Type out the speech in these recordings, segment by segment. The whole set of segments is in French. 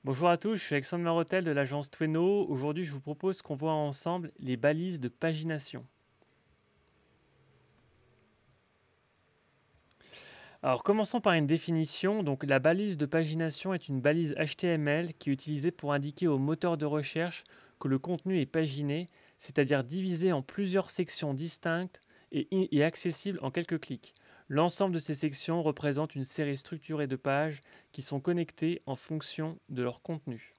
Bonjour à tous, je suis Alexandre Marotel de l'agence Tweno. Aujourd'hui, je vous propose qu'on voit ensemble les balises de pagination. Alors, commençons par une définition. Donc, la balise de pagination est une balise HTML qui est utilisée pour indiquer au moteur de recherche que le contenu est paginé, c'est-à-dire divisé en plusieurs sections distinctes et accessibles en quelques clics. L'ensemble de ces sections représente une série structurée de pages qui sont connectées en fonction de leur contenu.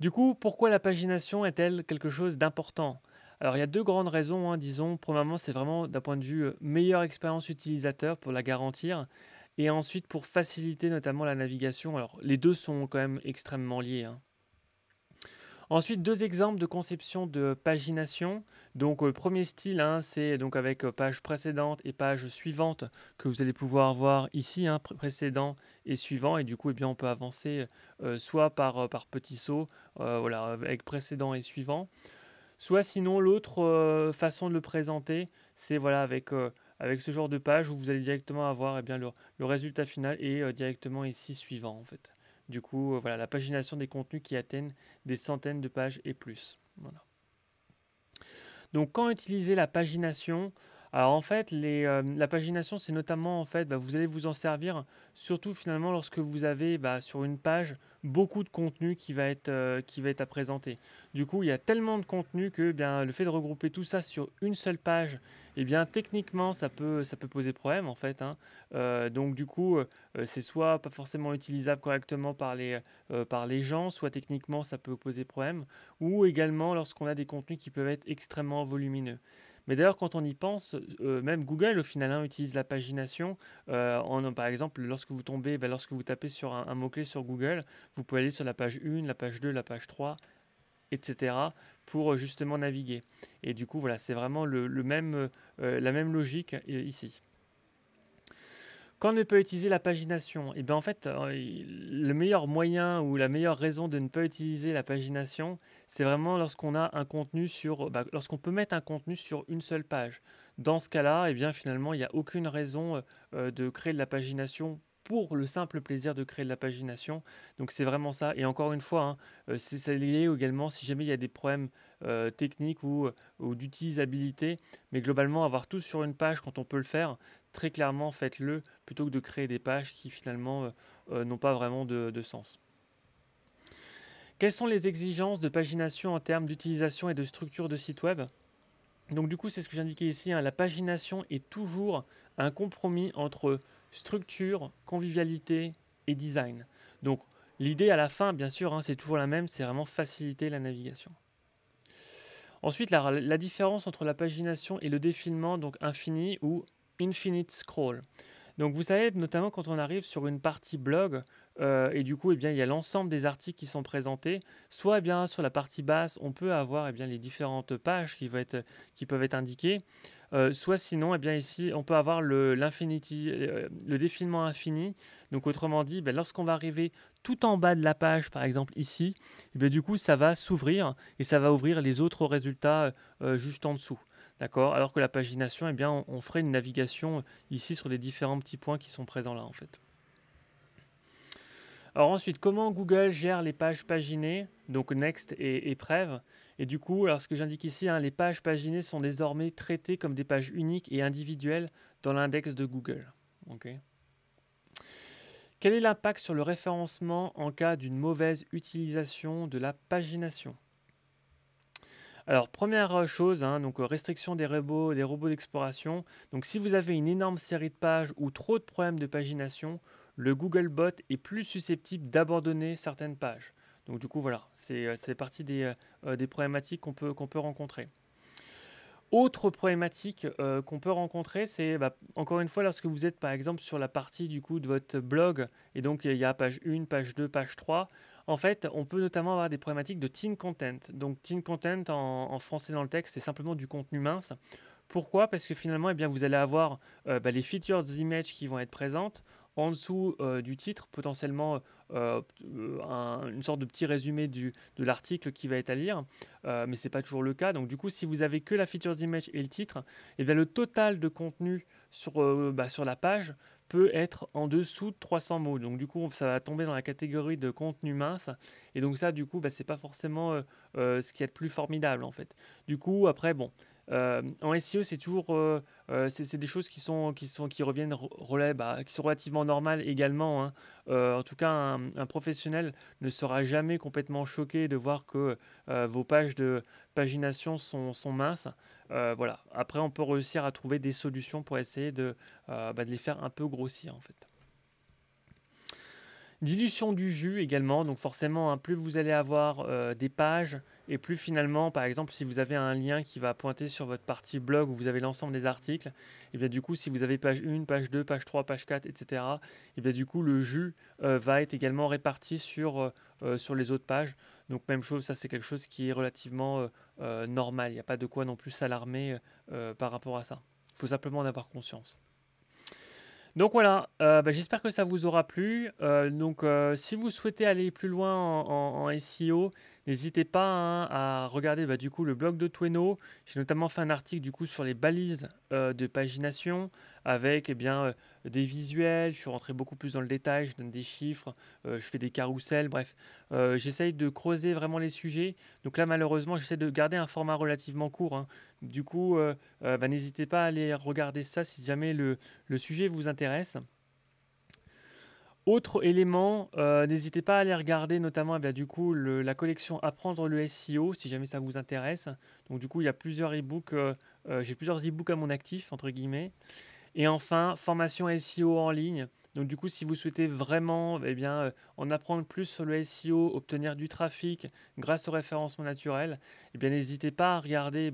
Du coup, pourquoi la pagination est-elle quelque chose d'important? Alors, il y a deux grandes raisons, hein, disons. Premièrement, c'est vraiment d'un point de vue meilleure expérience utilisateur pour la garantir, et ensuite pour faciliter notamment la navigation. Alors, les deux sont quand même extrêmement liés, hein. Ensuite, deux exemples de conception de pagination. Donc, le premier style, hein, c'est donc avec page précédente et page suivante que vous allez pouvoir voir ici, hein, précédent et suivant. Et du coup, eh bien, on peut avancer soit par petits sauts, voilà, avec précédent et suivant. Soit sinon, l'autre façon de le présenter, c'est voilà, avec ce genre de page où vous allez directement avoir eh bien, le résultat final et directement ici suivant en fait. Du coup, voilà, la pagination des contenus qui atteignent des centaines de pages et plus. Voilà. Donc, quand utiliser la pagination? Alors en fait, la pagination, c'est notamment en fait, vous allez vous en servir surtout finalement lorsque vous avez sur une page beaucoup de contenu qui va être à présenter. Du coup, il y a tellement de contenu que bien le fait de regrouper tout ça sur une seule page, eh bien techniquement ça peut poser problème en fait, hein. Donc du coup, c'est soit pas forcément utilisable correctement par les gens, soit techniquement ça peut poser problème, ou également lorsqu'on a des contenus qui peuvent être extrêmement volumineux. Mais d'ailleurs, quand on y pense, même Google au final, hein, utilise la pagination. Par exemple, lorsque vous tapez sur un mot-clé sur Google, vous pouvez aller sur la page 1, la page 2, la page 3, etc. pour justement naviguer. Et du coup, voilà, c'est vraiment la même logique ici. Quand ne pas utiliser la pagination? Et bien en fait, le meilleur moyen ou la meilleure raison de ne pas utiliser la pagination, c'est vraiment lorsqu'on a un contenu lorsqu'on peut mettre un contenu sur une seule page. Dans ce cas-là, et bien finalement, il n'y a aucune raison de créer de la pagination pour le simple plaisir de créer de la pagination. Donc c'est vraiment ça. Et encore une fois, hein, c'est lié également si jamais il y a des problèmes techniques ou d'utilisabilité. Mais globalement, avoir tout sur une page quand on peut le faire, très clairement, faites-le plutôt que de créer des pages qui finalement n'ont pas vraiment de sens. Quelles sont les exigences de pagination en termes d'utilisation et de structure de site web? Donc du coup, c'est ce que j'indiquais ici, hein, la pagination est toujours un compromis entre structure, convivialité et design. Donc l'idée à la fin, bien sûr, hein, c'est toujours la même, c'est vraiment faciliter la navigation. Ensuite, la différence entre la pagination et le défilement, donc infini ou infinite scroll. Donc vous savez, notamment quand on arrive sur une partie blog, et du coup, eh bien, il y a l'ensemble des articles qui sont présentés. Soit eh bien, sur la partie basse, on peut avoir eh bien, les différentes pages qui peuvent être indiquées. Soit sinon, eh bien, ici, on peut avoir le défilement infini. Donc autrement dit, ben, lorsqu'on va arriver tout en bas de la page, par exemple ici, eh bien, du coup, ça va s'ouvrir et ça va ouvrir les autres résultats juste en dessous. D'accord? Alors que la pagination, eh bien, on ferait une navigation ici sur les différents petits points qui sont présents là en fait. Alors ensuite, comment Google gère les pages paginées, donc Next et Prev. Et du coup, alors ce que j'indique ici, hein, les pages paginées sont désormais traitées comme des pages uniques et individuelles dans l'index de Google. Okay. Quel est l'impact sur le référencement en cas d'une mauvaise utilisation de la pagination? Alors, première chose, hein, donc restriction des robots d'exploration. Donc, si vous avez une énorme série de pages ou trop de problèmes de pagination, le Googlebot est plus susceptible d'abandonner certaines pages. Donc, du coup, voilà, ça fait partie des problématiques qu'on peut rencontrer. Autre problématique qu'on peut rencontrer, c'est encore une fois lorsque vous êtes par exemple sur la partie du coup de votre blog et donc il y a page 1, page 2, page 3. En fait, on peut notamment avoir des problématiques de teen content. Donc teen content en français dans le texte, c'est simplement du contenu mince. Pourquoi? Parce que finalement, eh bien, vous allez avoir les features image qui vont être présentes. en dessous du titre, potentiellement une sorte de petit résumé de l'article qui va être à lire, mais ce n'est pas toujours le cas. Donc du coup, si vous avez que la featured image et le titre, et bien le total de contenu sur la page peut être en dessous de 300 mots. Donc du coup, ça va tomber dans la catégorie de contenu mince. Et donc ça, du coup, c'est pas forcément ce qui est le plus formidable en fait. Du coup, après, bon, en SEO, c'est toujours c'est des choses qui reviennent qui sont relativement normales également, hein. En tout cas, un professionnel ne sera jamais complètement choqué de voir que vos pages de pagination sont minces. Voilà. Après, on peut réussir à trouver des solutions pour essayer de les faire un peu grossir en fait. Dilution du jus également, donc forcément, hein, plus vous allez avoir des pages et plus finalement, par exemple, si vous avez un lien qui va pointer sur votre partie blog où vous avez l'ensemble des articles, et bien du coup, si vous avez page 1, page 2, page 3, page 4, etc., et bien du coup, le jus va être également réparti sur les autres pages. Donc même chose, ça c'est quelque chose qui est relativement normal, il n'y a pas de quoi non plus s'alarmer par rapport à ça. Il faut simplement en avoir conscience. Donc voilà, j'espère que ça vous aura plu. Si vous souhaitez aller plus loin en SEO, n'hésitez pas, hein, à regarder du coup le blog de Tweno. J'ai notamment fait un article du coup sur les balises de pagination avec des visuels. Je suis rentré beaucoup plus dans le détail, je donne des chiffres, je fais des carousels, bref. J'essaye de creuser vraiment les sujets. Donc là, malheureusement, j'essaie de garder un format relativement court, hein. Du coup, n'hésitez pas à aller regarder ça si jamais le sujet vous intéresse. Autre élément, n'hésitez pas à aller regarder notamment du coup la collection Apprendre le SEO si jamais ça vous intéresse. Donc du coup il y a plusieurs e-books, j'ai plusieurs e-books à mon actif entre guillemets. Et enfin, formation SEO en ligne. Donc du coup, si vous souhaitez vraiment en apprendre plus sur le SEO, obtenir du trafic grâce au référencement naturel, n'hésitez pas à regarder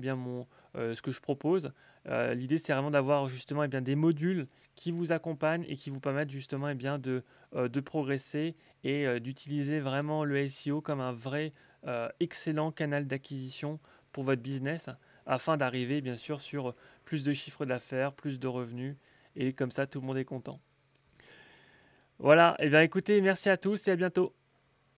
ce que je propose. L'idée, c'est vraiment d'avoir justement des modules qui vous accompagnent et qui vous permettent justement de progresser et d'utiliser vraiment le SEO comme un vrai excellent canal d'acquisition pour votre business afin d'arriver bien sûr sur plus de chiffre d'affaires, plus de revenus, et comme ça tout le monde est content. Voilà, et bien écoutez, merci à tous et à bientôt.